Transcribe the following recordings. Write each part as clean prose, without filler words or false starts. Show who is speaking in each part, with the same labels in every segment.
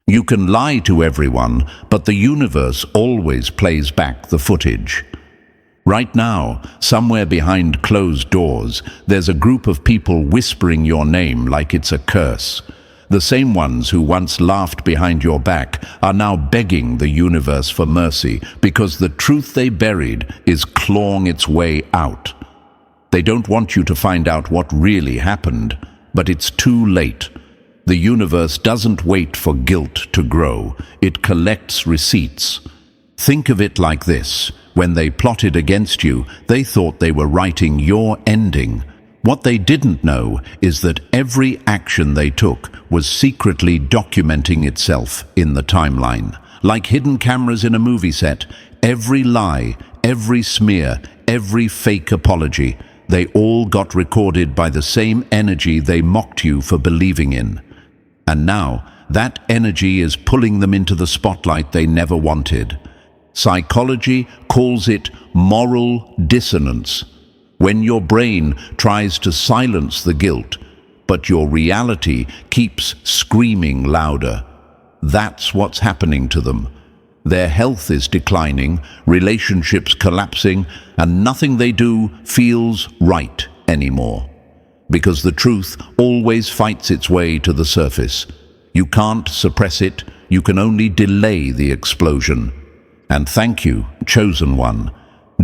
Speaker 1: You can lie to everyone, but the universe always plays back the footage. Right now, somewhere behind closed doors, there's a group of people whispering your name like it's a curse. The same ones who once laughed behind your back are now begging the universe for mercy because the truth they buried is clawing its way out. They don't want you to find out what really happened, but it's too late. The universe doesn't wait for guilt to grow. It collects receipts. Think of it like this. When they plotted against you, they thought they were writing your ending. What they didn't know is that every action they took was secretly documenting itself in the timeline. Like hidden cameras in a movie set, every lie, every smear, every fake apology, they all got recorded by the same energy they mocked you for believing in. And now, that energy is pulling them into the spotlight they never wanted. Psychology calls it moral dissonance. When your brain tries to silence the guilt, but your reality keeps screaming louder. That's what's happening to them. Their health is declining, relationships collapsing, and nothing they do feels right anymore. Because the truth always fights its way to the surface. You can't suppress it, you can only delay the explosion. And thank you, chosen one.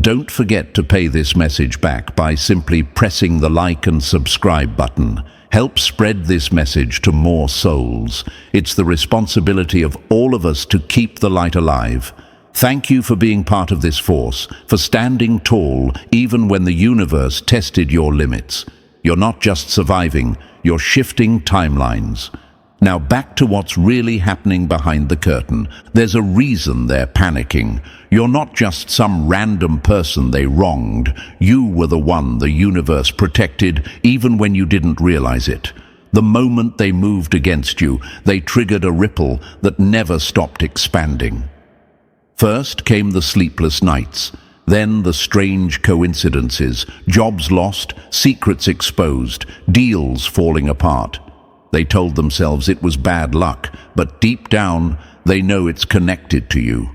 Speaker 1: Don't forget to pay this message back by simply pressing the like and subscribe button. Help spread this message to more souls. It's the responsibility of all of us to keep the light alive. Thank you for being part of this force, for standing tall even when the universe tested your limits. You're not just surviving, you're shifting timelines. Now back to what's really happening behind the curtain. There's a reason they're panicking. You're not just some random person they wronged. You were the one the universe protected even when you didn't realize it. The moment they moved against you, they triggered a ripple that never stopped expanding. First came the sleepless nights, then the strange coincidences, jobs lost, secrets exposed, deals falling apart. They told themselves it was bad luck, but deep down, they know it's connected to you.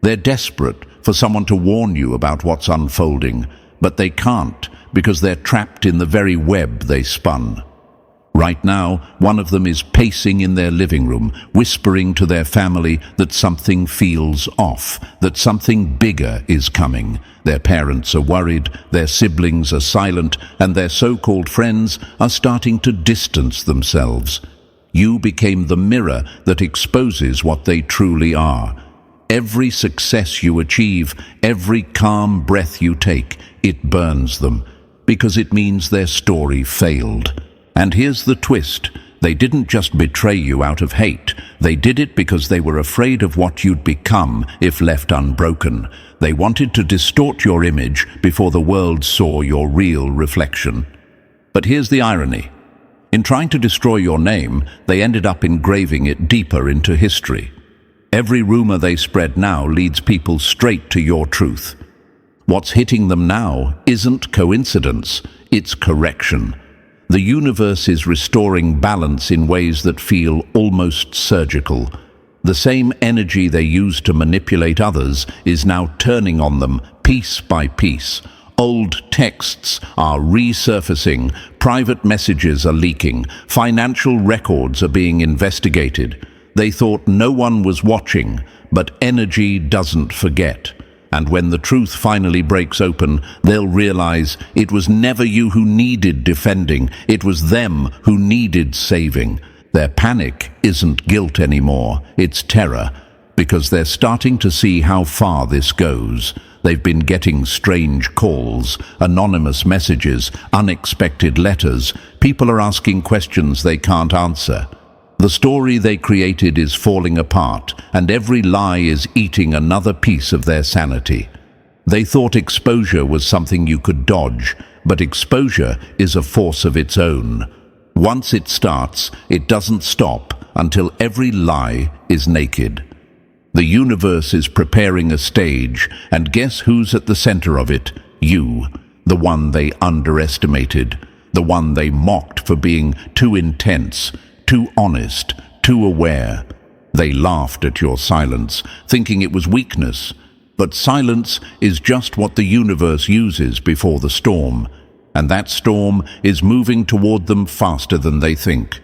Speaker 1: They're desperate for someone to warn you about what's unfolding, but they can't because they're trapped in the very web they spun. Right now, one of them is pacing in their living room, whispering to their family that something feels off, that something bigger is coming. Their parents are worried, their siblings are silent, and their so-called friends are starting to distance themselves. You became the mirror that exposes what they truly are. Every success you achieve, every calm breath you take, it burns them, because it means their story failed. And here's the twist. They didn't just betray you out of hate. They did it because they were afraid of what you'd become if left unbroken. They wanted to distort your image before the world saw your real reflection. But here's the irony. In trying to destroy your name, they ended up engraving it deeper into history. Every rumor they spread now leads people straight to your truth. What's hitting them now isn't coincidence, it's correction. The universe is restoring balance in ways that feel almost surgical. The same energy they used to manipulate others is now turning on them piece by piece. Old texts are resurfacing, private messages are leaking, financial records are being investigated. They thought no one was watching, but energy doesn't forget. And when the truth finally breaks open, they'll realize it was never you who needed defending, it was them who needed saving. Their panic isn't guilt anymore, it's terror, because they're starting to see how far this goes. They've been getting strange calls, anonymous messages, unexpected letters. People are asking questions they can't answer. The story they created is falling apart, and every lie is eating another piece of their sanity. They thought exposure was something you could dodge, but exposure is a force of its own. Once it starts, it doesn't stop until every lie is naked. The universe is preparing a stage, and guess who's at the center of it? You, the one they underestimated, the one they mocked for being too intense, too honest, too aware. They laughed at your silence, thinking it was weakness. But silence is just what the universe uses before the storm, and that storm is moving toward them faster than they think.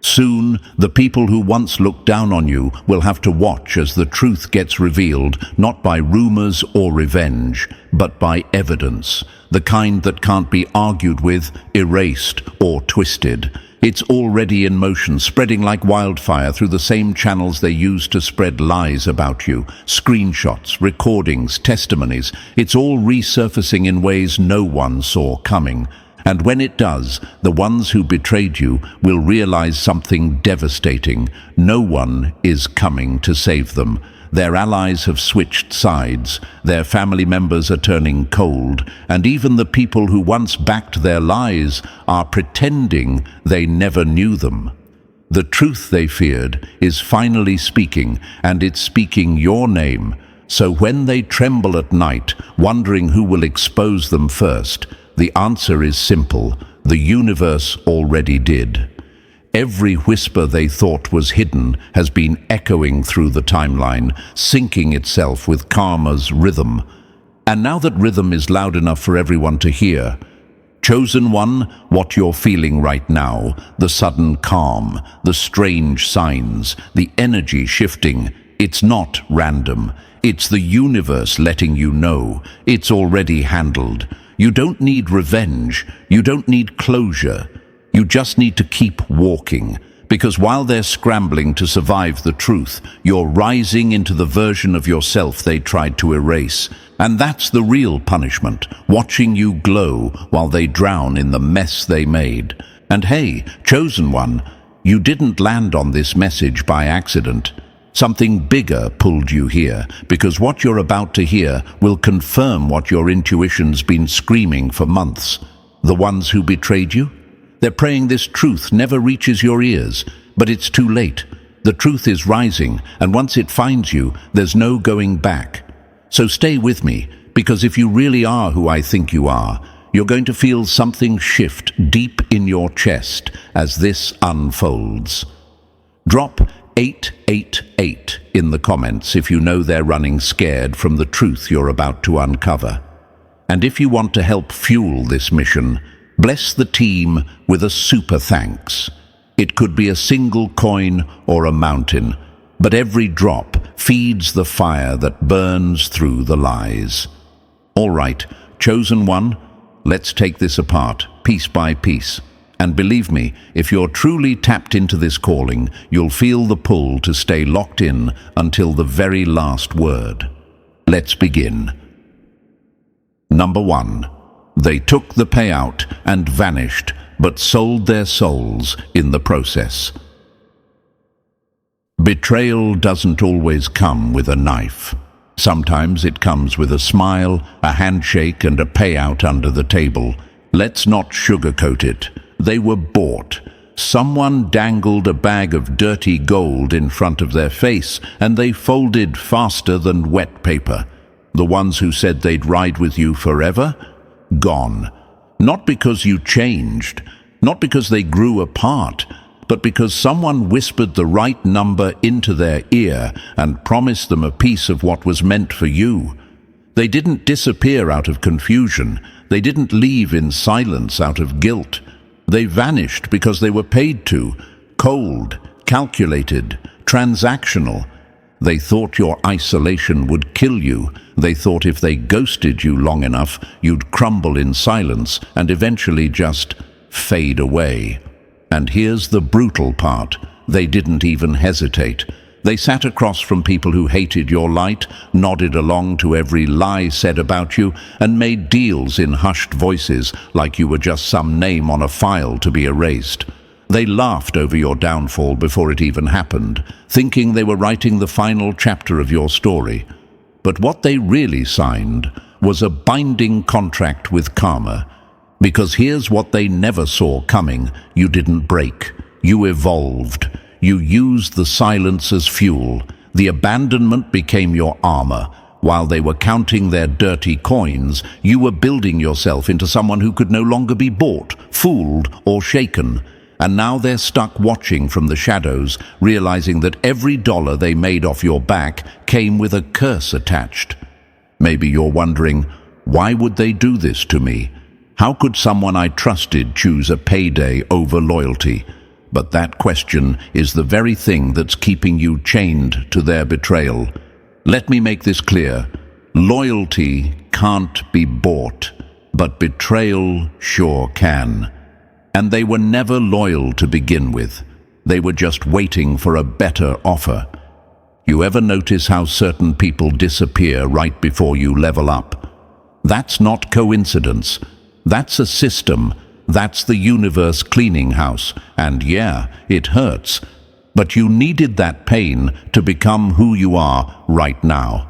Speaker 1: Soon, the people who once looked down on you will have to watch as the truth gets revealed, not by rumors or revenge, but by evidence, the kind that can't be argued with, erased, or twisted. It's already in motion, spreading like wildfire through the same channels they use to spread lies about you. Screenshots, recordings, testimonies. It's all resurfacing in ways no one saw coming. And when it does, the ones who betrayed you will realize something devastating. No one is coming to save them. Their allies have switched sides, their family members are turning cold, and even the people who once backed their lies are pretending they never knew them. The truth they feared is finally speaking, and it's speaking your name. So when they tremble at night, wondering who will expose them first, the answer is simple: the universe already did. Every whisper they thought was hidden has been echoing through the timeline, syncing itself with karma's rhythm. And now that rhythm is loud enough for everyone to hear, Chosen One, what you're feeling right now, the sudden calm, the strange signs, the energy shifting, it's not random. It's the universe letting you know it's already handled. You don't need revenge. You don't need closure. You just need to keep walking, because while they're scrambling to survive the truth, you're rising into the version of yourself they tried to erase. And that's the real punishment, watching you glow while they drown in the mess they made. And hey, Chosen One, you didn't land on this message by accident. Something bigger pulled you here, because what you're about to hear will confirm what your intuition's been screaming for months. The ones who betrayed you? They're praying this truth never reaches your ears, but it's too late. The truth is rising, and once it finds you, there's no going back. So stay with me, because if you really are who I think you are, you're going to feel something shift deep in your chest as this unfolds. Drop 888 in the comments if you know they're running scared from the truth you're about to uncover. And if you want to help fuel this mission, bless the team with a super thanks. It could be a single coin or a mountain, but every drop feeds the fire that burns through the lies. All right, Chosen One, let's take this apart, piece by piece. And believe me, if you're truly tapped into this calling, you'll feel the pull to stay locked in until the very last word. Let's begin. Number 1. They took the payout and vanished, but sold their souls in the process. Betrayal doesn't always come with a knife. Sometimes it comes with a smile, a handshake, and a payout under the table. Let's not sugarcoat it. They were bought. Someone dangled a bag of dirty gold in front of their face, and they folded faster than wet paper. The ones who said they'd ride with you forever? Gone. Not because you changed, not because they grew apart, but because someone whispered the right number into their ear and promised them a piece of what was meant for you. They didn't disappear out of confusion. They didn't leave in silence out of guilt. They vanished because they were paid to, cold, calculated, transactional. They thought your isolation would kill you. They thought if they ghosted you long enough, you'd crumble in silence and eventually just fade away. And here's the brutal part. They didn't even hesitate. They sat across from people who hated your light, nodded along to every lie said about you, and made deals in hushed voices like you were just some name on a file to be erased. They laughed over your downfall before it even happened, thinking they were writing the final chapter of your story. But what they really signed was a binding contract with karma. Because here's what they never saw coming. You didn't break. You evolved. You used the silence as fuel. The abandonment became your armor. While they were counting their dirty coins, you were building yourself into someone who could no longer be bought, fooled, or shaken. And now they're stuck watching from the shadows, realizing that every dollar they made off your back came with a curse attached. Maybe you're wondering, why would they do this to me? How could someone I trusted choose a payday over loyalty? But that question is the very thing that's keeping you chained to their betrayal. Let me make this clear. Loyalty can't be bought, but betrayal sure can. And they were never loyal to begin with. They were just waiting for a better offer. You ever notice how certain people disappear right before you level up? That's not coincidence. That's a system. That's the universe cleaning house. And yeah, it hurts. But you needed that pain to become who you are right now.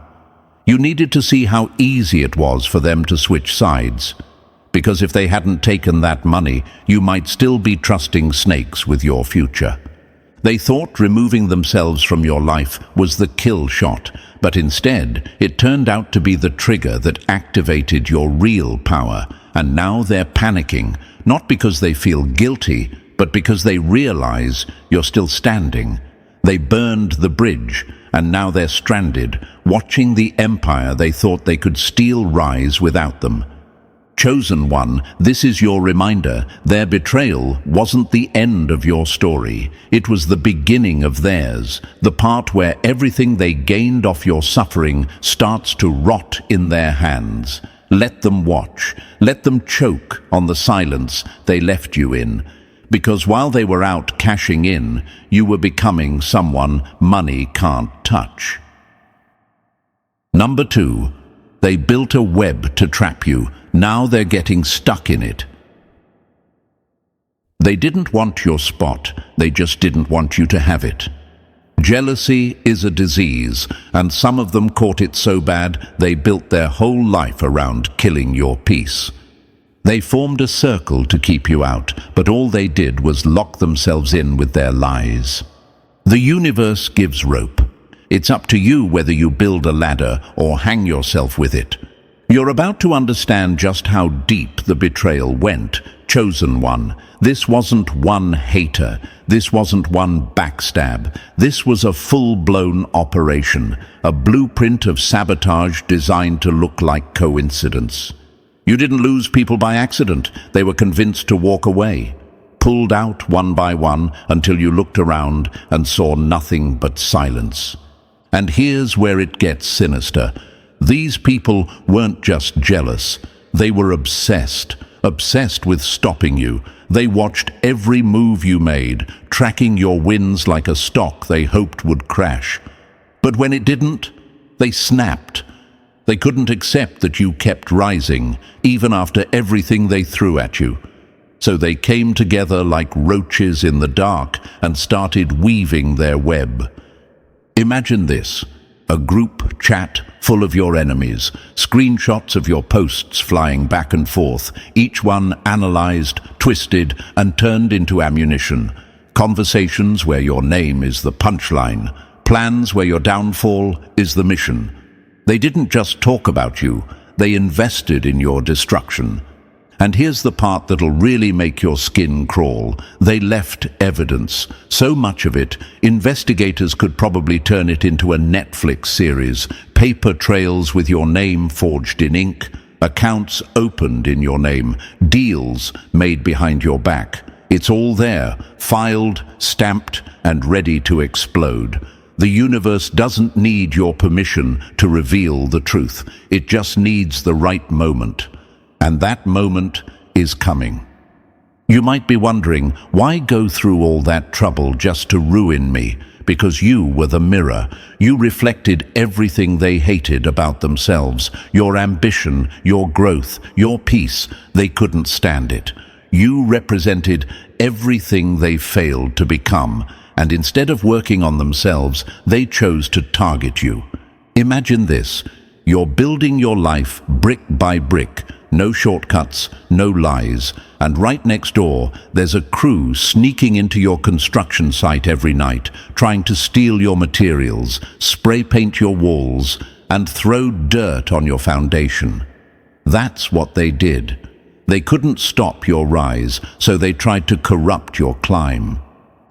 Speaker 1: You needed to see how easy it was for them to switch sides. Because if they hadn't taken that money, you might still be trusting snakes with your future. They thought removing themselves from your life was the kill shot, but instead it turned out to be the trigger that activated your real power. And now they're panicking, not because they feel guilty, but because they realize you're still standing. They burned the bridge, and now they're stranded, watching the empire they thought they could steal rise without them. Chosen one, this is your reminder. Their betrayal wasn't the end of your story. It was the beginning of theirs, the part where everything they gained off your suffering starts to rot in their hands. Let them watch. Let them choke on the silence they left you in. Because while they were out cashing in, you were becoming someone money can't touch. Number 2. They built a web to trap you. Now they're getting stuck in it. They didn't want your spot. They just didn't want you to have it. Jealousy is a disease, and some of them caught it so bad they built their whole life around killing your peace. They formed a circle to keep you out, but all they did was lock themselves in with their lies. The universe gives rope. It's up to you whether you build a ladder or hang yourself with it. You're about to understand just how deep the betrayal went. Chosen one. This wasn't one hater. This wasn't one backstab. This was a full-blown operation, a blueprint of sabotage designed to look like coincidence. You didn't lose people by accident. They were convinced to walk away, pulled out one by one until you looked around and saw nothing but silence. And here's where it gets sinister. These people weren't just jealous. They were obsessed with stopping you. They watched every move you made, tracking your wins like a stock they hoped would crash. But when it didn't, they snapped. They couldn't accept that you kept rising, even after everything they threw at you. So they came together like roaches in the dark and started weaving their web. Imagine this, a group chat full of your enemies, screenshots of your posts flying back and forth, each one analyzed, twisted, and turned into ammunition. Conversations where your name is the punchline, plans where your downfall is the mission. They didn't just talk about you, they invested in your destruction. And here's the part that'll really make your skin crawl. They left evidence. So much of it, investigators could probably turn it into a Netflix series. Paper trails with your name forged in ink, accounts opened in your name, deals made behind your back. It's all there, filed, stamped, and ready to explode. The universe doesn't need your permission to reveal the truth. It just needs the right moment. And that moment is coming. You might be wondering, why go through all that trouble just to ruin me? Because you were the mirror. You reflected everything they hated about themselves. Your ambition, your growth, your peace. They couldn't stand it. You represented everything they failed to become. And instead of working on themselves, they chose to target you. Imagine this. You're building your life brick by brick. No shortcuts, no lies. And right next door, there's a crew sneaking into your construction site every night, trying to steal your materials, spray paint your walls, and throw dirt on your foundation. That's what they did. They couldn't stop your rise, so they tried to corrupt your climb.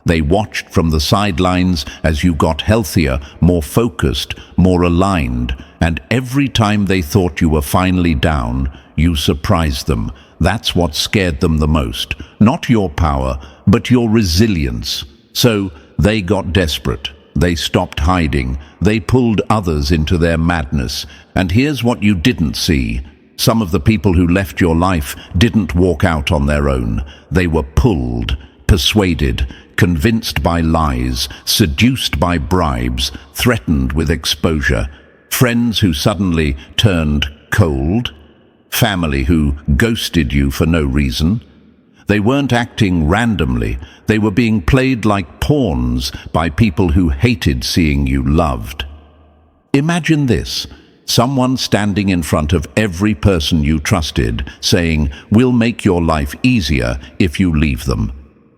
Speaker 1: They watched from the sidelines as you got healthier, more focused, more aligned, and every time they thought you were finally down, you surprised them. That's what scared them the most. Not your power, but your resilience. So they got desperate. They stopped hiding. They pulled others into their madness. And here's what you didn't see. Some of the people who left your life didn't walk out on their own. They were pulled, persuaded, convinced by lies, seduced by bribes, threatened with exposure. Friends who suddenly turned cold. Family who ghosted you for no reason. They weren't acting randomly. They were being played like pawns by people who hated seeing you loved. Imagine this. Someone standing in front of every person you trusted, saying, "We'll make your life easier if you leave them."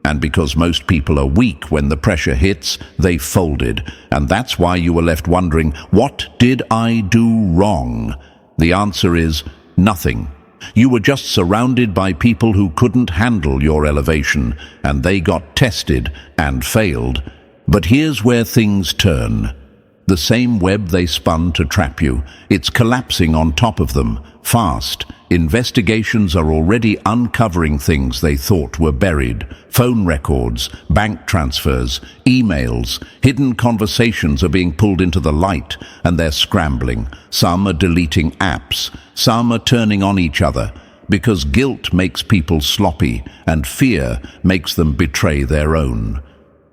Speaker 1: And because most people are weak when the pressure hits, they folded. And that's why you were left wondering, what did I do wrong? The answer is nothing. You were just surrounded by people who couldn't handle your elevation, and they got tested and failed. But here's where things turn. The same web they spun to trap you, it's collapsing on top of them, fast. Investigations are already uncovering things they thought were buried. Phone records, bank transfers, emails, hidden conversations are being pulled into the light, and they're scrambling. Some are deleting apps, some are turning on each other, because guilt makes people sloppy, and fear makes them betray their own.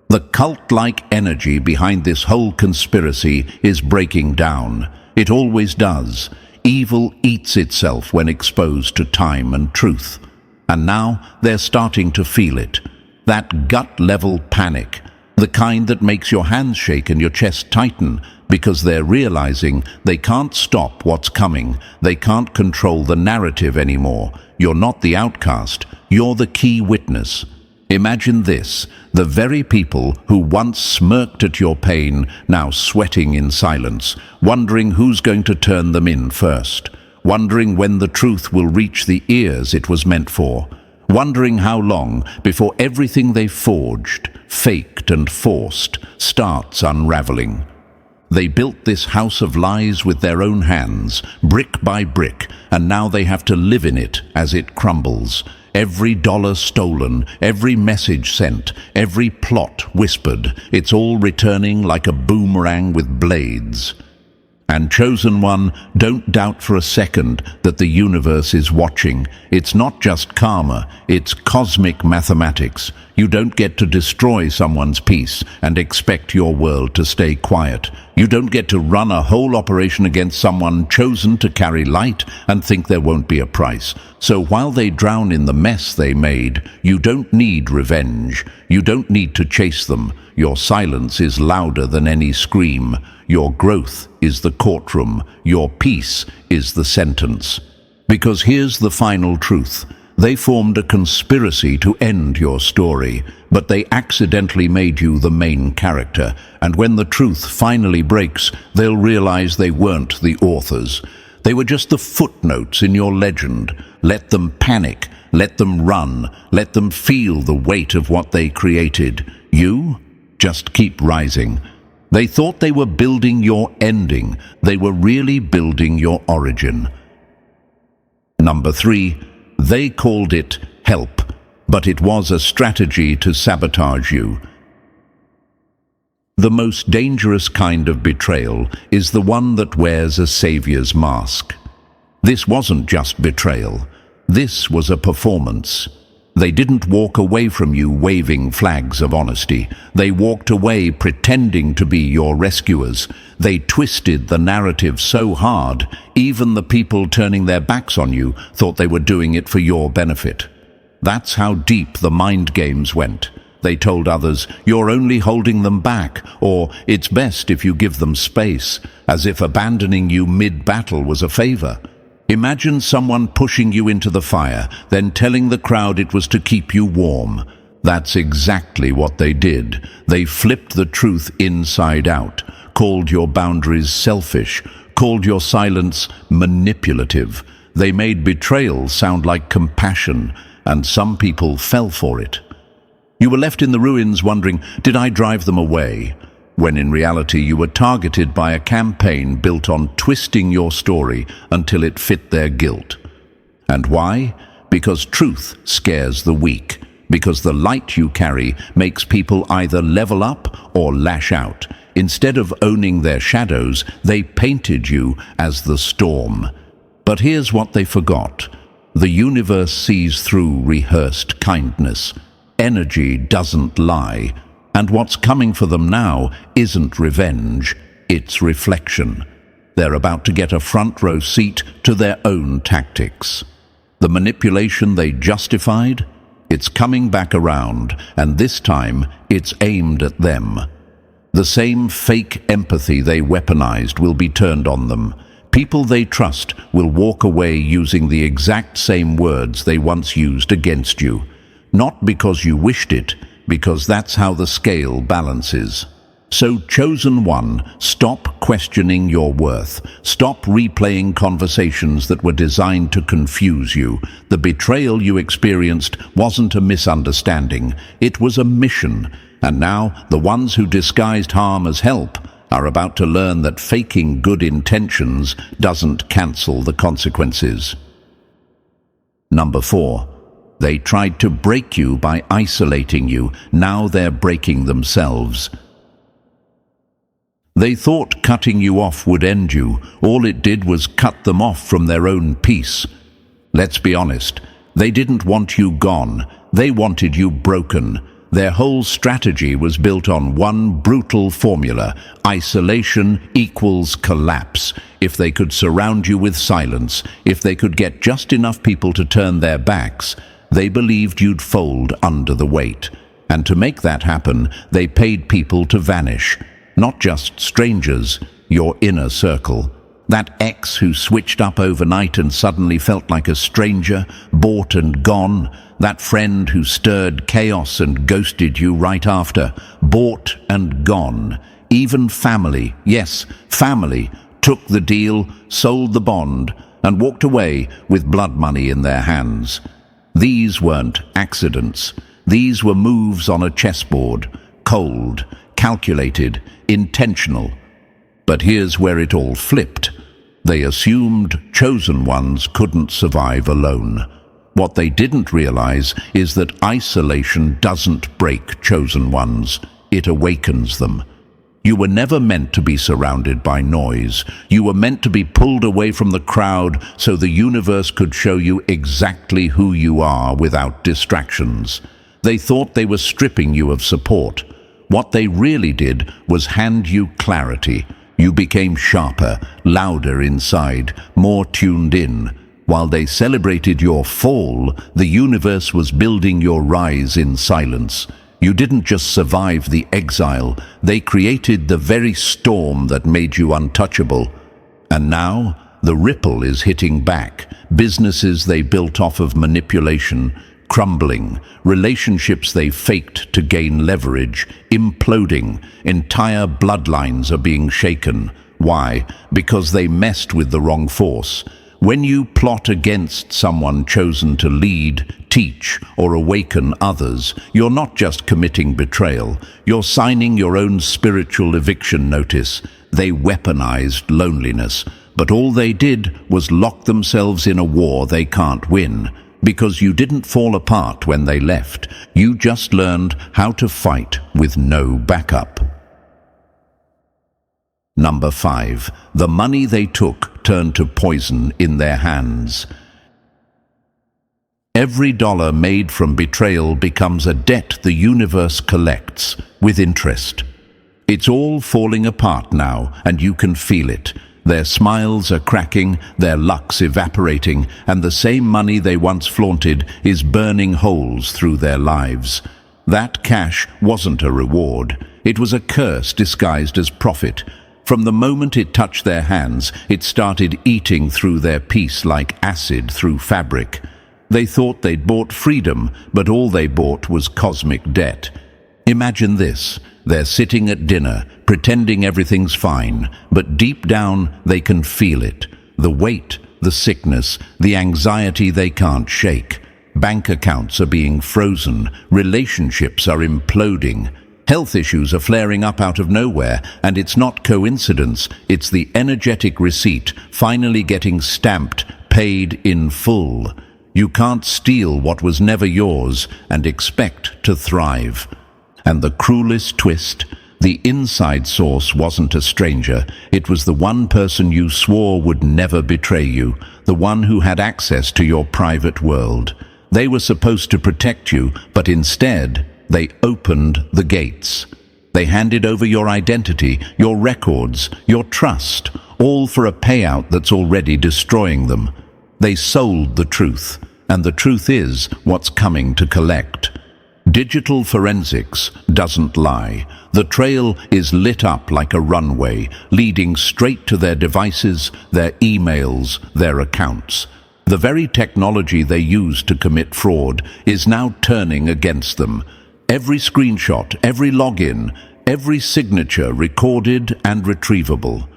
Speaker 1: The cult-like energy behind this whole conspiracy is breaking down. It always does. Evil eats itself when exposed to time and truth. And now they're starting to feel it. That gut-level panic, the kind that makes your hands shake and your chest tighten, because they're realizing they can't stop what's coming. They can't control the narrative anymore. You're not the outcast. You're the key witness. Imagine this, the very people who once smirked at your pain, now sweating in silence, wondering who's going to turn them in first, wondering when the truth will reach the ears it was meant for, wondering how long before everything they forged, faked and forced starts unraveling. They built this house of lies with their own hands, brick by brick, and now they have to live in it as it crumbles. Every dollar stolen, every message sent, every plot whispered, it's all returning like a boomerang with blades. And chosen one, don't doubt for a second that the universe is watching. It's not just karma, it's cosmic mathematics. You don't get to destroy someone's peace and expect your world to stay quiet. You don't get to run a whole operation against someone chosen to carry light and think there won't be a price. So while they drown in the mess they made, you don't need revenge. You don't need to chase them. Your silence is louder than any scream. Your growth is the courtroom. Your peace is the sentence. Because here's the final truth. They formed a conspiracy to end your story, but they accidentally made you the main character. And when the truth finally breaks, they'll realize they weren't the authors. They were just the footnotes in your legend. Let them panic. Let them run. Let them feel the weight of what they created. You just keep rising. They thought they were building your ending. They were really building your origin. Number 3, they called it help, but it was a strategy to sabotage you. The most dangerous kind of betrayal is the one that wears a savior's mask. This wasn't just betrayal. This was a performance. They didn't walk away from you waving flags of honesty. They walked away pretending to be your rescuers. They twisted the narrative so hard, even the people turning their backs on you thought they were doing it for your benefit. That's how deep the mind games went. They told others, "You're only holding them back," or "It's best if you give them space," as if abandoning you mid-battle was a favor. Imagine someone pushing you into the fire, then telling the crowd it was to keep you warm. That's exactly what they did. They flipped the truth inside out, called your boundaries selfish, called your silence manipulative. They made betrayal sound like compassion, and some people fell for it. You were left in the ruins wondering, did I drive them away? When in reality you were targeted by a campaign built on twisting your story until it fit their guilt. And why? Because truth scares the weak. Because the light you carry makes people either level up or lash out. Instead of owning their shadows, they painted you as the storm. But here's what they forgot. The universe sees through rehearsed kindness. Energy doesn't lie. And what's coming for them now isn't revenge, it's reflection. They're about to get a front row seat to their own tactics. The manipulation they justified, it's coming back around, and this time it's aimed at them. The same fake empathy they weaponized will be turned on them. People they trust will walk away using the exact same words they once used against you. Not because you wished it, because that's how the scale balances. So, chosen one, stop questioning your worth. Stop replaying conversations that were designed to confuse you. The betrayal you experienced wasn't a misunderstanding. It was a mission. And now, the ones who disguised harm as help are about to learn that faking good intentions doesn't cancel the consequences. Number 4. They tried to break you by isolating you. Now they're breaking themselves. They thought cutting you off would end you. All it did was cut them off from their own peace. Let's be honest, they didn't want you gone. They wanted you broken. Their whole strategy was built on one brutal formula: isolation equals collapse. If they could surround you with silence, if they could get just enough people to turn their backs, they believed you'd fold under the weight. And to make that happen, they paid people to vanish. Not just strangers, your inner circle. That ex who switched up overnight and suddenly felt like a stranger, bought and gone. That friend who stirred chaos and ghosted you right after, bought and gone. Even family, yes, family, took the deal, sold the bond, and walked away with blood money in their hands. These weren't accidents. These were moves on a chessboard, cold, calculated, intentional. But here's where it all flipped. They assumed chosen ones couldn't survive alone. What they didn't realize is that isolation doesn't break chosen ones. It awakens them. You were never meant to be surrounded by noise. You were meant to be pulled away from the crowd so the universe could show you exactly who you are without distractions. They thought they were stripping you of support. What they really did was hand you clarity. You became sharper, louder inside, more tuned in. While they celebrated your fall, the universe was building your rise in silence. You didn't just survive the exile, they created the very storm that made you untouchable. And now, the ripple is hitting back. Businesses they built off of manipulation, crumbling. Relationships they faked to gain leverage, imploding. Entire bloodlines are being shaken. Why? Because they messed with the wrong force. When you plot against someone chosen to lead, teach, or awaken others, you're not just committing betrayal, you're signing your own spiritual eviction notice. They weaponized loneliness, but all they did was lock themselves in a war they can't win. Because you didn't fall apart when they left, you just learned how to fight with no backup. Number 5. The money they took turned to poison in their hands. Every dollar made from betrayal becomes a debt the universe collects with interest. It's all falling apart now, and you can feel it. Their smiles are cracking, their luck's evaporating, and the same money they once flaunted is burning holes through their lives. That cash wasn't a reward. It was a curse disguised as profit. From the moment it touched their hands, it started eating through their peace like acid through fabric. They thought they'd bought freedom, but all they bought was cosmic debt. Imagine this. They're sitting at dinner, pretending everything's fine, but deep down they can feel it. The weight, the sickness, the anxiety they can't shake. Bank accounts are being frozen, relationships are imploding, health issues are flaring up out of nowhere, and it's not coincidence, it's the energetic receipt finally getting stamped, paid in full. You can't steal what was never yours and expect to thrive. And the cruelest twist, the inside source wasn't a stranger. It was the one person you swore would never betray you, the one who had access to your private world. They were supposed to protect you, but instead, they opened the gates. They handed over your identity, your records, your trust, all for a payout that's already destroying them. They sold the truth, and the truth is what's coming to collect. Digital forensics doesn't lie. The trail is lit up like a runway, leading straight to their devices, their emails, their accounts. The very technology they used to commit fraud is now turning against them. Every screenshot, every login, every signature recorded and retrievable.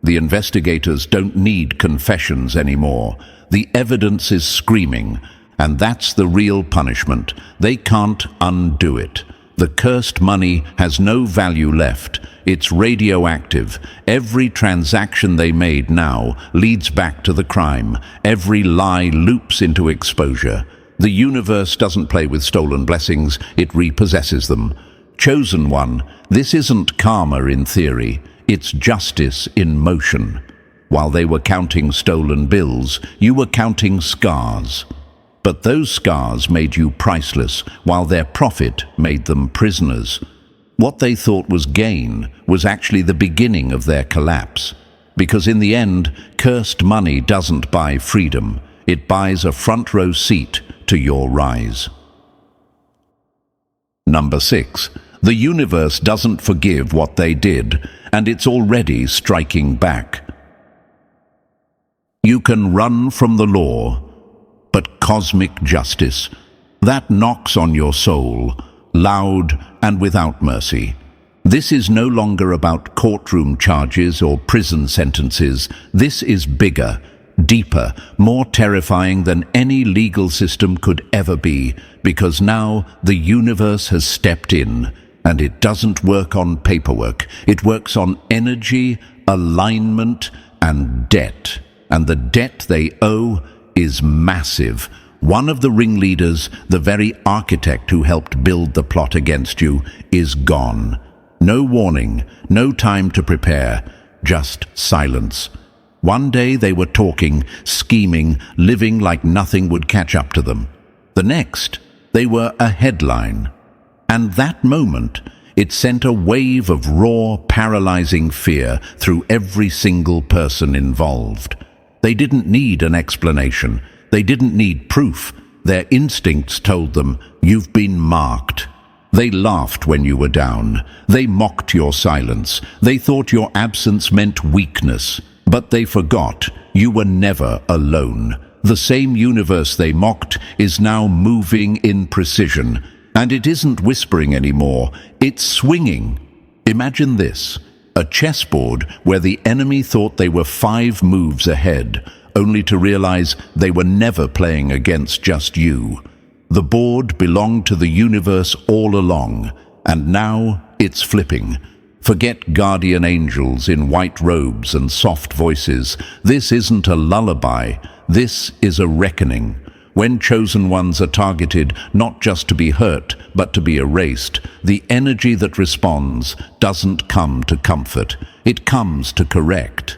Speaker 1: The investigators don't need confessions anymore. The evidence is screaming, and that's the real punishment. They can't undo it. The cursed money has no value left. It's radioactive. Every transaction they made now leads back to the crime. Every lie loops into exposure. The universe doesn't play with stolen blessings, it repossesses them. Chosen one, this isn't karma in theory, it's justice in motion. While they were counting stolen bills, you were counting scars. But those scars made you priceless, while their profit made them prisoners. What they thought was gain was actually the beginning of their collapse. Because in the end, cursed money doesn't buy freedom. It buys a front row seat to your rise. Number 6. The universe doesn't forgive what they did, and it's already striking back. You can run from the law, but cosmic justice, that knocks on your soul, loud and without mercy. This is no longer about courtroom charges or prison sentences. This is bigger, deeper, more terrifying than any legal system could ever be, because now the universe has stepped in, and it doesn't work on paperwork. It works on energy, alignment, and debt. And the debt they owe is massive. One of the ringleaders, the very architect who helped build the plot against you, is gone. No warning, no time to prepare, just silence. One day they were talking, scheming, living like nothing would catch up to them. The next, they were a headline. And that moment, it sent a wave of raw, paralyzing fear through every single person involved. They didn't need an explanation. They didn't need proof. Their instincts told them, you've been marked. They laughed when you were down. They mocked your silence. They thought your absence meant weakness. But they forgot you were never alone. The same universe they mocked is now moving in precision. And it isn't whispering anymore. It's swinging. Imagine this. A chessboard where the enemy thought they were 5 moves ahead, only to realize they were never playing against just you. The board belonged to the universe all along, and now it's flipping. Forget guardian angels in white robes and soft voices. This isn't a lullaby. This is a reckoning. When chosen ones are targeted, not just to be hurt, but to be erased, the energy that responds doesn't come to comfort. It comes to correct.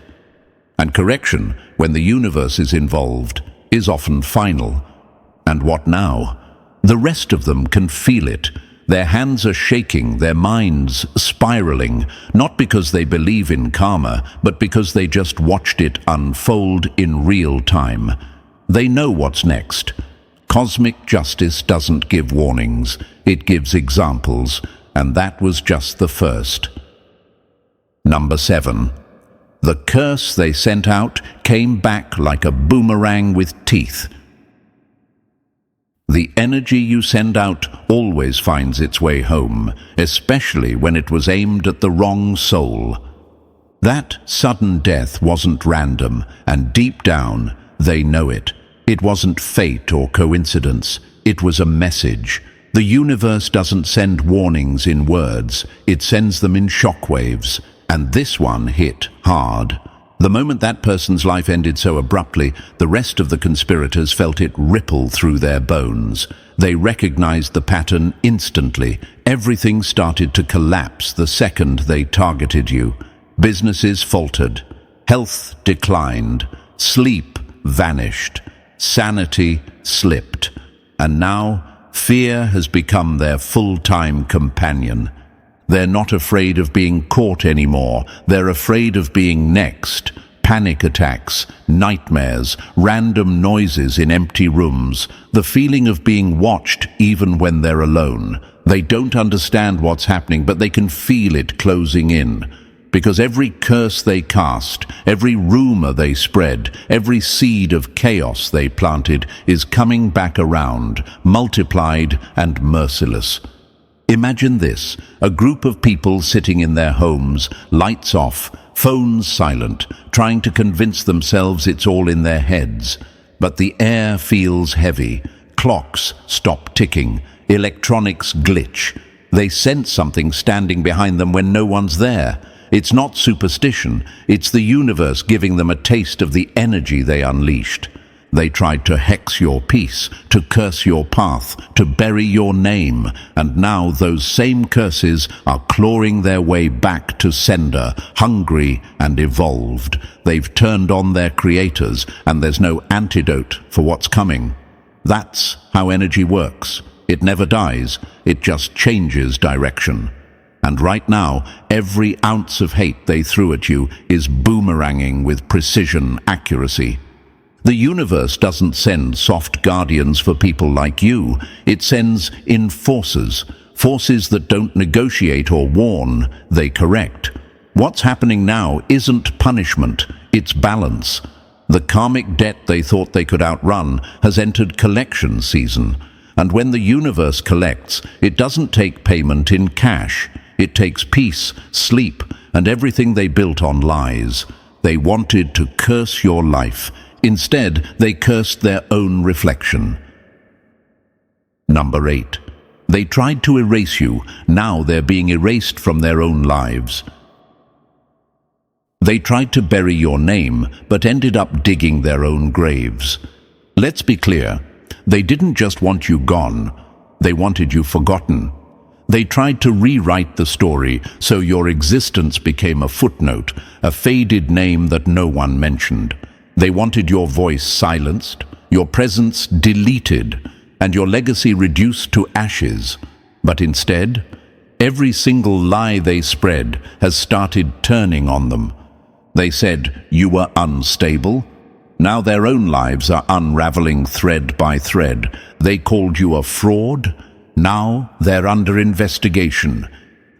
Speaker 1: And correction, when the universe is involved, is often final. And what now? The rest of them can feel it. Their hands are shaking, their minds spiraling, not because they believe in karma, but because they just watched it unfold in real time. They know what's next. Cosmic justice doesn't give warnings, it gives examples, and that was just the first. Number 7. The curse they sent out came back like a boomerang with teeth. The energy you send out always finds its way home, especially when it was aimed at the wrong soul. That sudden death wasn't random, and deep down, they know it. It wasn't fate or coincidence. It was a message. The universe doesn't send warnings in words. It sends them in shockwaves. And this one hit hard. The moment that person's life ended so abruptly, the rest of the conspirators felt it ripple through their bones. They recognized the pattern instantly. Everything started to collapse the second they targeted you. Businesses faltered. Health declined. Sleep vanished. Sanity slipped. And now, fear has become their full-time companion. They're not afraid of being caught anymore. They're afraid of being next. Panic attacks, nightmares, random noises in empty rooms, the feeling of being watched even when they're alone. They don't understand what's happening, but they can feel it closing in. Because every curse they cast, every rumor they spread, every seed of chaos they planted is coming back around, multiplied and merciless. Imagine this, a group of people sitting in their homes, lights off, phones silent, trying to convince themselves it's all in their heads. But the air feels heavy, clocks stop ticking, electronics glitch. They sense something standing behind them when no one's there. It's not superstition, it's the universe giving them a taste of the energy they unleashed. They tried to hex your peace, to curse your path, to bury your name, and now those same curses are clawing their way back to sender, hungry and evolved. They've turned on their creators, and there's no antidote for what's coming. That's how energy works. It never dies, it just changes direction. And right now, every ounce of hate they threw at you is boomeranging with precision accuracy. The universe doesn't send soft guardians for people like you. It sends enforcers, forces that don't negotiate or warn, they correct. What's happening now isn't punishment, it's balance. The karmic debt they thought they could outrun has entered collection season. And when the universe collects, it doesn't take payment in cash. It takes peace, sleep, and everything they built on lies. They wanted to curse your life. Instead, they cursed their own reflection. Number 8. They tried to erase you. Now they're being erased from their own lives. They tried to bury your name, but ended up digging their own graves. Let's be clear. They didn't just want you gone. They wanted you forgotten. They tried to rewrite the story so your existence became a footnote, a faded name that no one mentioned. They wanted your voice silenced, your presence deleted, and your legacy reduced to ashes. But instead, every single lie they spread has started turning on them. They said you were unstable. Now their own lives are unraveling thread by thread. They called you a fraud. Now they're under investigation.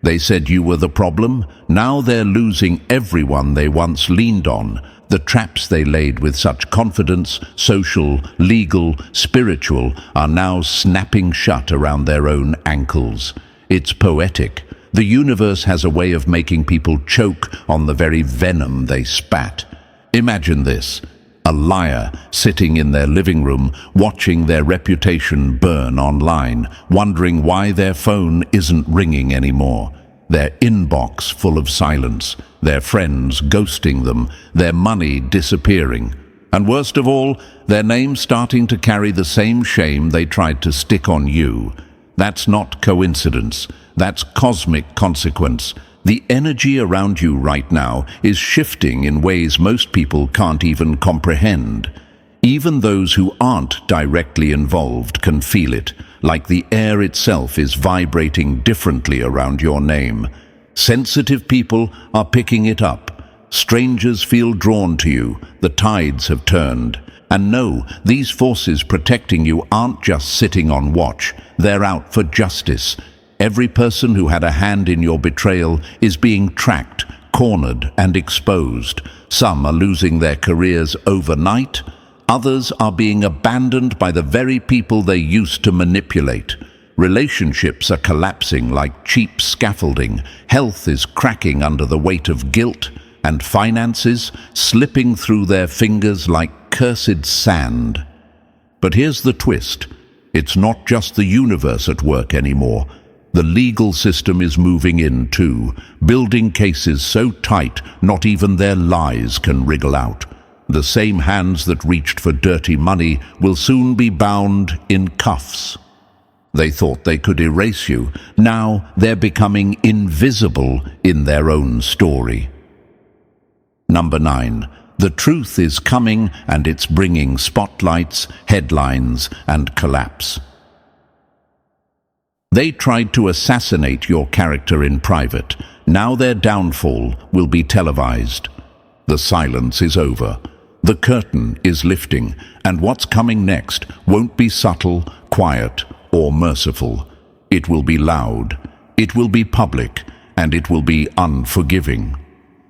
Speaker 1: They said you were the problem. Now they're losing everyone they once leaned on. The traps they laid with such confidence, social, legal, spiritual, are now snapping shut around their own ankles. It's poetic. The universe has a way of making people choke on the very venom they spat. Imagine this. A liar sitting in their living room, watching their reputation burn online, wondering why their phone isn't ringing anymore. Their inbox full of silence, their friends ghosting them, their money disappearing. And worst of all, their name starting to carry the same shame they tried to stick on you. That's not coincidence. That's cosmic consequence. The energy around you right now is shifting in ways most people can't even comprehend. Even those who aren't directly involved can feel it, like the air itself is vibrating differently around your name. Sensitive people are picking it up. Strangers feel drawn to you. The tides have turned. And no, these forces protecting you aren't just sitting on watch. They're out for justice. Every person who had a hand in your betrayal is being tracked, cornered, and exposed. Some are losing their careers overnight. Others are being abandoned by the very people they used to manipulate. Relationships are collapsing like cheap scaffolding. Health is cracking under the weight of guilt, and finances slipping through their fingers like cursed sand. But here's the twist. It's not just the universe at work anymore. The legal system is moving in too, building cases so tight not even their lies can wriggle out. The same hands that reached for dirty money will soon be bound in cuffs. They thought they could erase you. Now they're becoming invisible in their own story. Number 9. The truth is coming, and it's bringing spotlights, headlines, and collapse. They tried to assassinate your character in private. Now their downfall will be televised. The silence is over. The curtain is lifting, and what's coming next won't be subtle, quiet, or merciful. It will be loud, it will be public, and it will be unforgiving.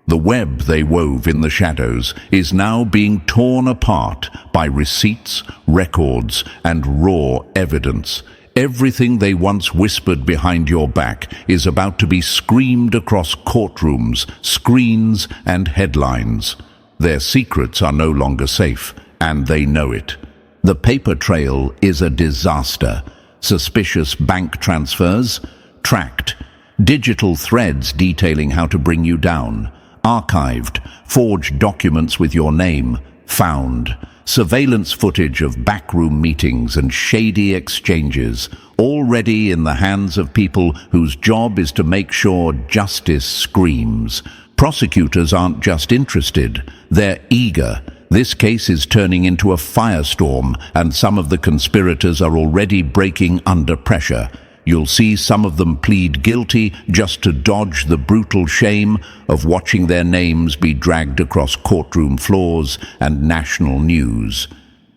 Speaker 1: The web they wove in the shadows is now being torn apart by receipts, records, and raw evidence. Everything they once whispered behind your back is about to be screamed across courtrooms, screens, and headlines. Their secrets are no longer safe, and they know it. The paper trail is a disaster. Suspicious bank transfers, tracked. Digital threads detailing how to bring you down. Archived, forged documents with your name, found. Surveillance footage of backroom meetings and shady exchanges, already in the hands of people whose job is to make sure justice screams. Prosecutors aren't just interested, they're eager. This case is turning into a firestorm, and some of the conspirators are already breaking under pressure. You'll see some of them plead guilty just to dodge the brutal shame of watching their names be dragged across courtroom floors and national news.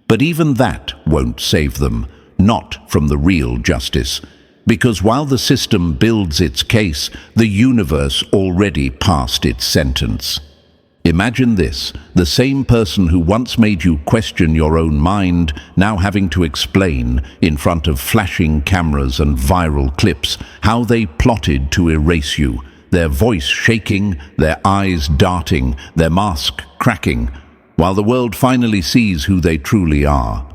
Speaker 1: But even that won't save them, not from the real justice. Because while the system builds its case, the universe already passed its sentence. Imagine this, the same person who once made you question your own mind, now having to explain, in front of flashing cameras and viral clips, how they plotted to erase you, their voice shaking, their eyes darting, their mask cracking, while the world finally sees who they truly are.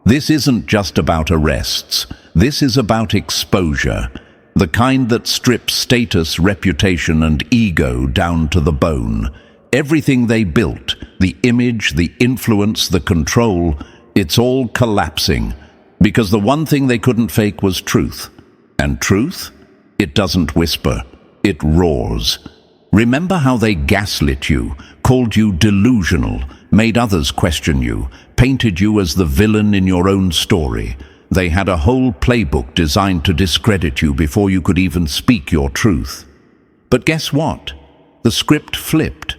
Speaker 1: This isn't just about arrests, this is about exposure, the kind that strips status, reputation, and ego down to the bone. Everything they built, the image, the influence, the control, it's all collapsing. Because the one thing they couldn't fake was truth. And truth? It doesn't whisper, it roars. Remember how they gaslit you, called you delusional, made others question you, painted you as the villain in your own story. They had a whole playbook designed to discredit you before you could even speak your truth. But guess what? The script flipped.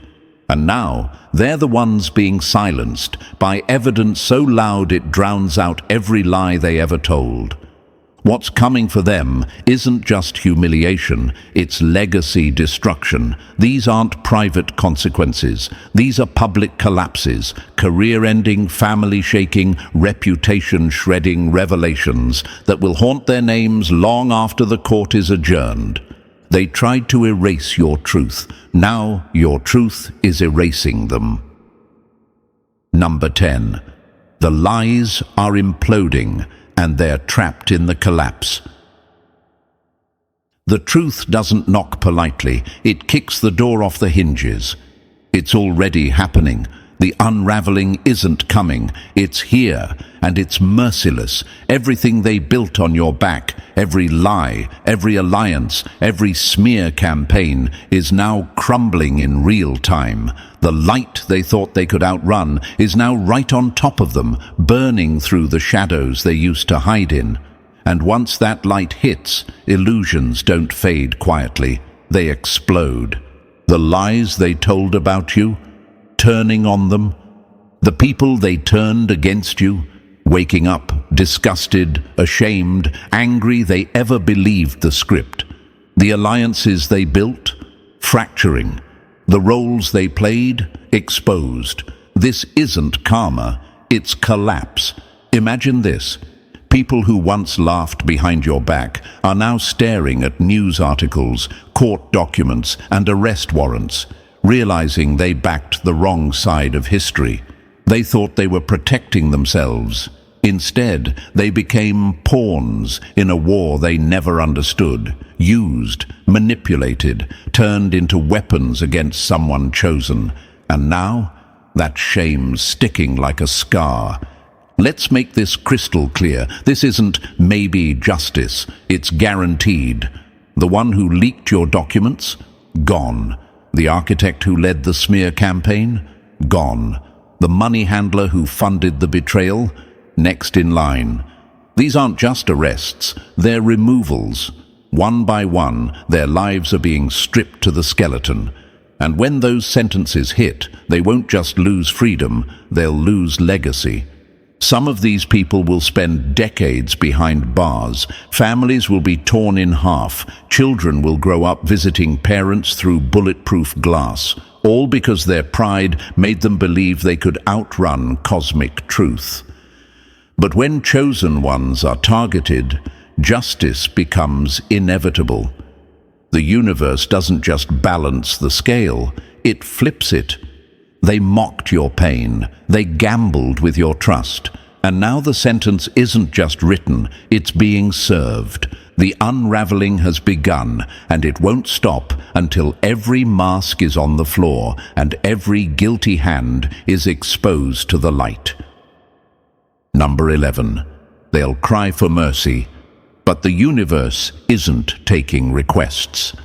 Speaker 1: And now, they're the ones being silenced by evidence so loud it drowns out every lie they ever told. What's coming for them isn't just humiliation, it's legacy destruction. These aren't private consequences. These are public collapses, career-ending, family-shaking, reputation-shredding revelations that will haunt their names long after the court is adjourned. They tried to erase your truth. Now your truth is erasing them. Number 10. The lies are imploding, and they're trapped in the collapse. The truth doesn't knock politely. It kicks the door off the hinges. It's already happening. The unraveling isn't coming. It's here, and it's merciless. Everything they built on your back, every lie, every alliance, every smear campaign is now crumbling in real time. The light they thought they could outrun is now right on top of them, burning through the shadows they used to hide in. And once that light hits, illusions don't fade quietly. They explode. The lies they told about you, turning on them, the people they turned against you, waking up, disgusted, ashamed, angry they ever believed the script, the alliances they built, fracturing, the roles they played, exposed. This isn't karma, it's collapse. Imagine this. People who once laughed behind your back are now staring at news articles, court documents, and arrest warrants, realizing they backed the wrong side of history. They thought they were protecting themselves. Instead, they became pawns in a war they never understood, used, manipulated, turned into weapons against someone chosen. And now, that shame's sticking like a scar. Let's make this crystal clear. This isn't maybe justice. It's guaranteed. The one who leaked your documents? Gone. The architect who led the smear campaign? Gone. The money handler who funded the betrayal? Next in line. These aren't just arrests, they're removals. One by one, their lives are being stripped to the skeleton. And when those sentences hit, they won't just lose freedom, they'll lose legacy. Some of these people will spend decades behind bars. Families will be torn in half. Children will grow up visiting parents through bulletproof glass, all because their pride made them believe they could outrun cosmic truth. But when chosen ones are targeted, justice becomes inevitable. The universe doesn't just balance the scale, it flips it. They mocked your pain, they gambled with your trust, and now the sentence isn't just written, it's being served. The unraveling has begun, and it won't stop until every mask is on the floor and every guilty hand is exposed to the light. Number 11. They'll cry for mercy, but the universe isn't taking requests.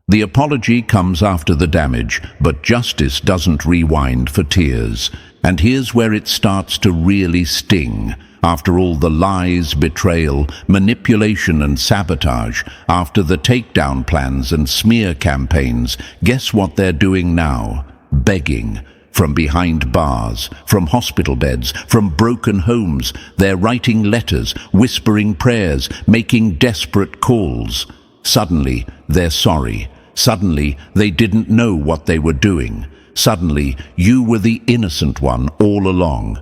Speaker 1: The apology comes after the damage, but justice doesn't rewind for tears. And here's where it starts to really sting. After all the lies, betrayal, manipulation and sabotage, after the takedown plans and smear campaigns, guess what they're doing now? Begging. From behind bars, from hospital beds, from broken homes, they're writing letters, whispering prayers, making desperate calls. Suddenly, they're sorry. Suddenly, they didn't know what they were doing. Suddenly, you were the innocent one all along.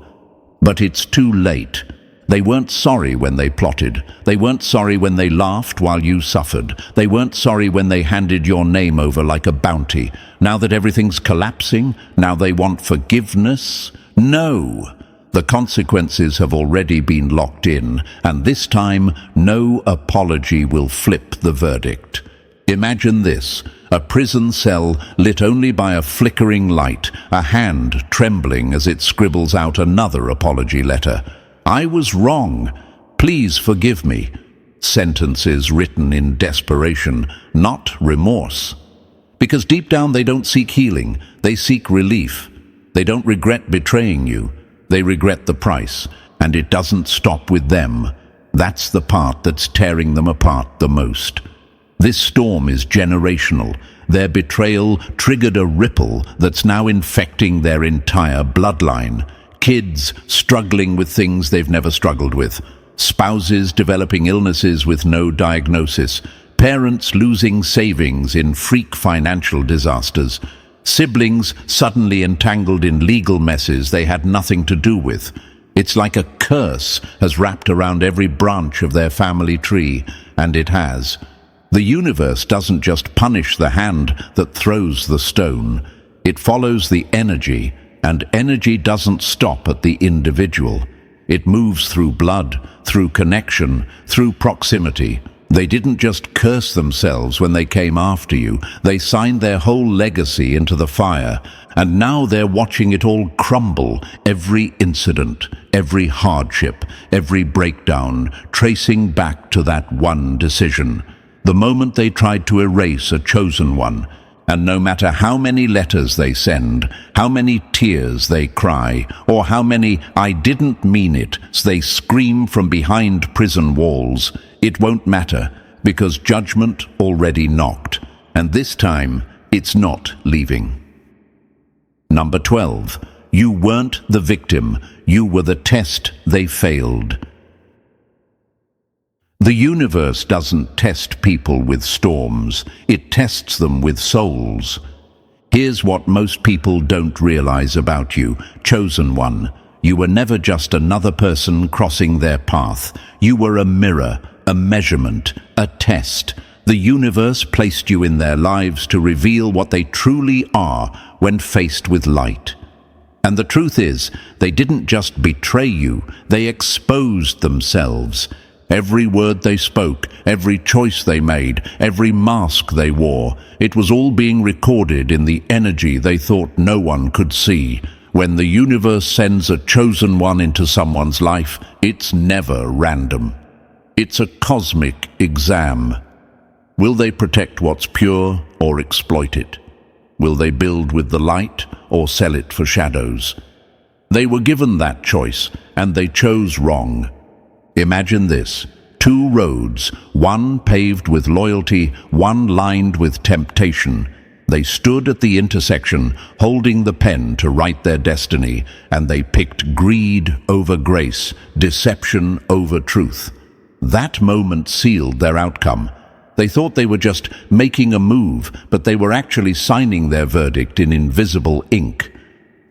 Speaker 1: But it's too late. They weren't sorry when they plotted. They weren't sorry when they laughed while you suffered. They weren't sorry when they handed your name over like a bounty. Now that everything's collapsing, now they want forgiveness? No! The consequences have already been locked in, and this time, no apology will flip the verdict. Imagine this, a prison cell lit only by a flickering light, a hand trembling as it scribbles out another apology letter. I was wrong. Please forgive me. Sentences written in desperation, not remorse. Because deep down they don't seek healing, they seek relief. They don't regret betraying you, they regret the price. And it doesn't stop with them. That's the part that's tearing them apart the most. This storm is generational. Their betrayal triggered a ripple that's now infecting their entire bloodline. Kids struggling with things they've never struggled with. Spouses developing illnesses with no diagnosis. Parents losing savings in freak financial disasters. Siblings suddenly entangled in legal messes they had nothing to do with. It's like a curse has wrapped around every branch of their family tree, and it has. The universe doesn't just punish the hand that throws the stone. It follows the energy, and energy doesn't stop at the individual. It moves through blood, through connection, through proximity. They didn't just curse themselves when they came after you. They signed their whole legacy into the fire, and now they're watching it all crumble, every incident, every hardship, every breakdown, tracing back to that one decision. The moment they tried to erase a chosen one, and no matter how many letters they send, how many tears they cry, or how many "I didn't mean it" they scream from behind prison walls, it won't matter, because judgment already knocked, and this time it's not leaving. Number 12. You weren't the victim, you were the test they failed. The universe doesn't test people with storms, it tests them with souls. Here's what most people don't realize about you, chosen one. You were never just another person crossing their path. You were a mirror, a measurement, a test. The universe placed you in their lives to reveal what they truly are when faced with light. And the truth is, they didn't just betray you, they exposed themselves. Every word they spoke, every choice they made, every mask they wore, it was all being recorded in the energy they thought no one could see. When the universe sends a chosen one into someone's life, it's never random. It's a cosmic exam. Will they protect what's pure or exploit it? Will they build with the light or sell it for shadows? They were given that choice, and they chose wrong. Imagine this: two roads, one paved with loyalty, one lined with temptation. They stood at the intersection, holding the pen to write their destiny, and they picked greed over grace, deception over truth. That moment sealed their outcome. They thought they were just making a move, but they were actually signing their verdict in invisible ink.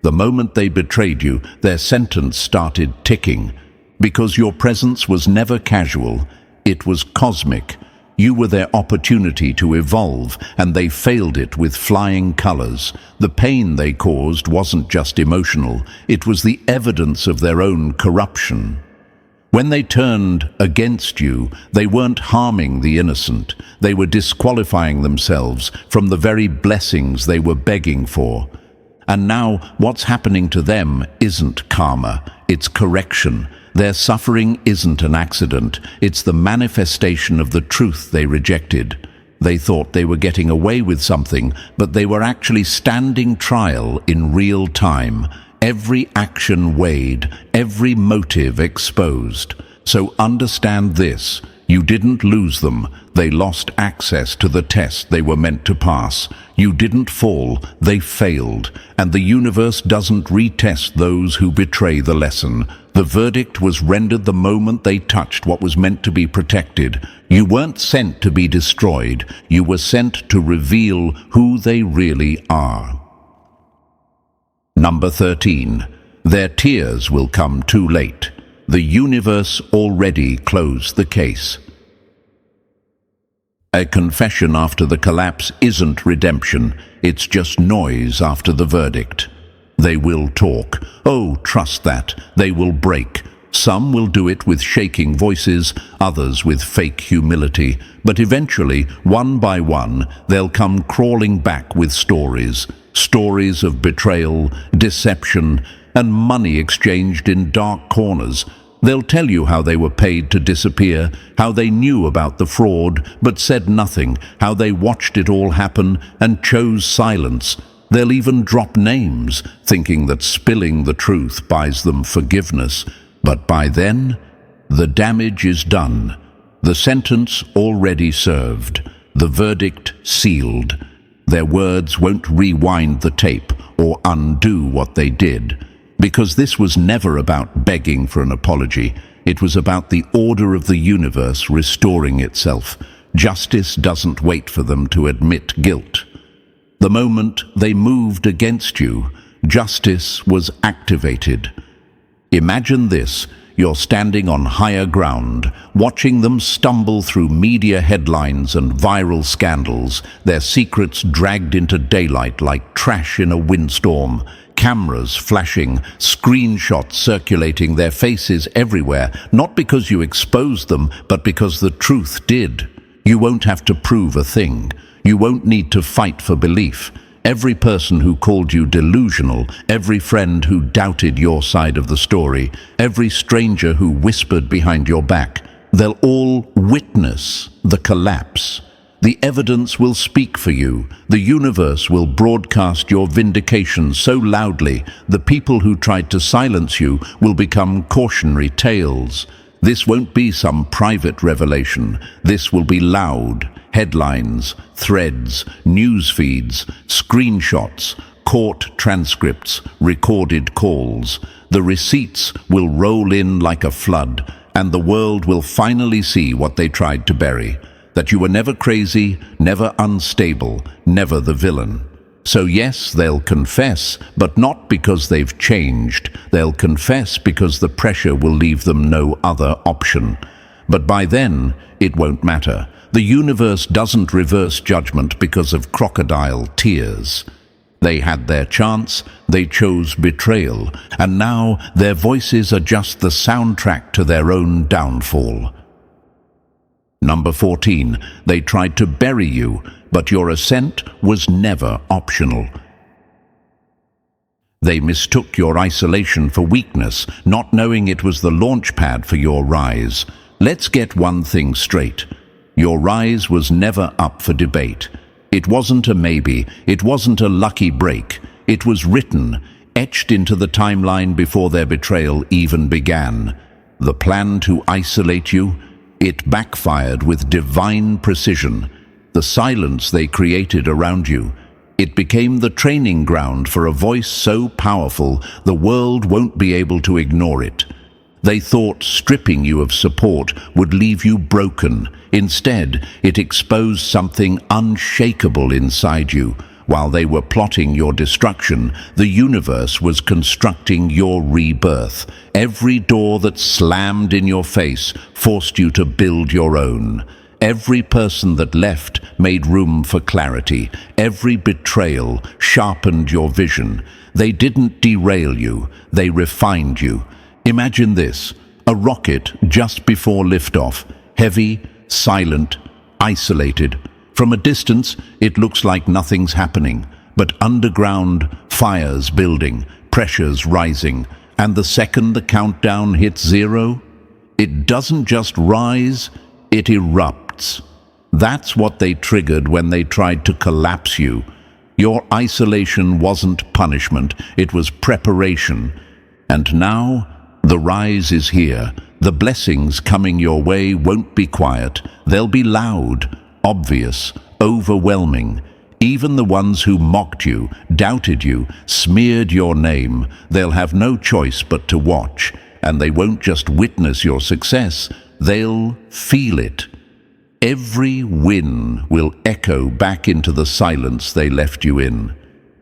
Speaker 1: The moment they betrayed you, their sentence started ticking. Because your presence was never casual, it was cosmic. You were their opportunity to evolve, and they failed it with flying colors. The pain they caused wasn't just emotional, it was the evidence of their own corruption. When they turned against you, they weren't harming the innocent. They were disqualifying themselves from the very blessings they were begging for. And now, what's happening to them isn't karma, it's correction. Their suffering isn't an accident, it's the manifestation of the truth they rejected. They thought they were getting away with something, but they were actually standing trial in real time. Every action weighed, every motive exposed. So understand this: you didn't lose them, they lost access to the test they were meant to pass. You didn't fall, they failed, and the universe doesn't retest those who betray the lesson. The verdict was rendered the moment they touched what was meant to be protected. You weren't sent to be destroyed, you were sent to reveal who they really are. Number 13. Their tears will come too late. The universe already closed the case. A confession after the collapse isn't redemption, it's just noise after the verdict. They will talk. Oh, trust that. They will break. Some will do it with shaking voices, others with fake humility, but eventually, one by one, they'll come crawling back with stories. Stories of betrayal, deception, and money exchanged in dark corners. They'll tell you how they were paid to disappear, how they knew about the fraud but said nothing, how they watched it all happen and chose silence. They'll even drop names, thinking that spilling the truth buys them forgiveness. But by then, the damage is done. The sentence already served. The verdict sealed. Their words won't rewind the tape or undo what they did. Because this was never about begging for an apology. It was about the order of the universe restoring itself. Justice doesn't wait for them to admit guilt. The moment they moved against you, justice was activated. Imagine this: you're standing on higher ground, watching them stumble through media headlines and viral scandals, their secrets dragged into daylight like trash in a windstorm, cameras flashing, screenshots circulating, their faces everywhere, not because you exposed them, but because the truth did. You won't have to prove a thing. You won't need to fight for belief. Every person who called you delusional, every friend who doubted your side of the story, every stranger who whispered behind your back, they'll all witness the collapse. The evidence will speak for you. The universe will broadcast your vindication so loudly, the people who tried to silence you will become cautionary tales. This won't be some private revelation. This will be loud. Headlines, threads, news feeds, screenshots, court transcripts, recorded calls. The receipts will roll in like a flood, and the world will finally see what they tried to bury. That you were never crazy, never unstable, never the villain. So yes, they'll confess, but not because they've changed. They'll confess because the pressure will leave them no other option. But by then, it won't matter. The universe doesn't reverse judgment because of crocodile tears. They had their chance, they chose betrayal, and now their voices are just the soundtrack to their own downfall. Number 14, they tried to bury you, but your ascent was never optional. They mistook your isolation for weakness, not knowing it was the launch pad for your rise. Let's get one thing straight. Your rise was never up for debate. It wasn't a maybe, it wasn't a lucky break. It was written, etched into the timeline before their betrayal even began. The plan to isolate you, it backfired with divine precision. The silence they created around you, it became the training ground for a voice so powerful the world won't be able to ignore it. They thought stripping you of support would leave you broken. Instead, it exposed something unshakable inside you. While they were plotting your destruction, the universe was constructing your rebirth. Every door that slammed in your face forced you to build your own. Every person that left made room for clarity. Every betrayal sharpened your vision. They didn't derail you, they refined you. Imagine this, a rocket just before liftoff, heavy, silent, isolated. From a distance, it looks like nothing's happening, but underground, fires building, pressures rising, and the second the countdown hits zero, it doesn't just rise, it erupts. That's what they triggered when they tried to collapse you. Your isolation wasn't punishment, it was preparation. And now, the rise is here. The blessings coming your way won't be quiet. They'll be loud, obvious, overwhelming. Even the ones who mocked you, doubted you, smeared your name, they'll have no choice but to watch. And they won't just witness your success, they'll feel it. Every win will echo back into the silence they left you in.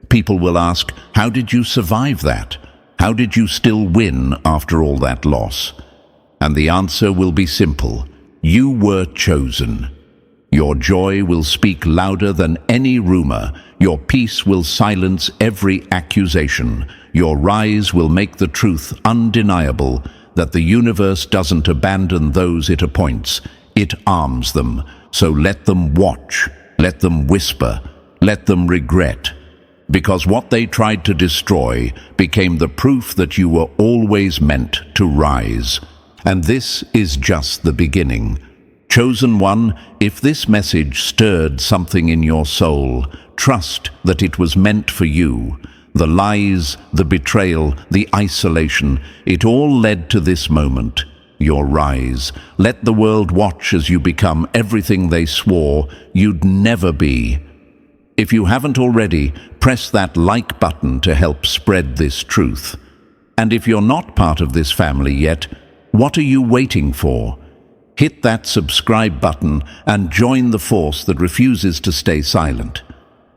Speaker 1: People will ask, how did you survive that? How did you still win after all that loss? And the answer will be simple. You were chosen. Your joy will speak louder than any rumor. Your peace will silence every accusation. Your rise will make the truth undeniable that the universe doesn't abandon those it appoints. It arms them. So let them watch. Let them whisper. Let them regret. Because what they tried to destroy became the proof that you were always meant to rise. And this is just the beginning. Chosen one, if this message stirred something in your soul, trust that it was meant for you. The lies, the betrayal, the isolation, it all led to this moment, your rise. Let the world watch as you become everything they swore you'd never be. If you haven't already, press that like button to help spread this truth. And if you're not part of this family yet, what are you waiting for? Hit that subscribe button and join the force that refuses to stay silent.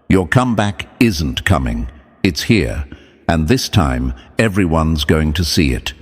Speaker 1: Your comeback isn't coming. It's here. And this time, everyone's going to see it.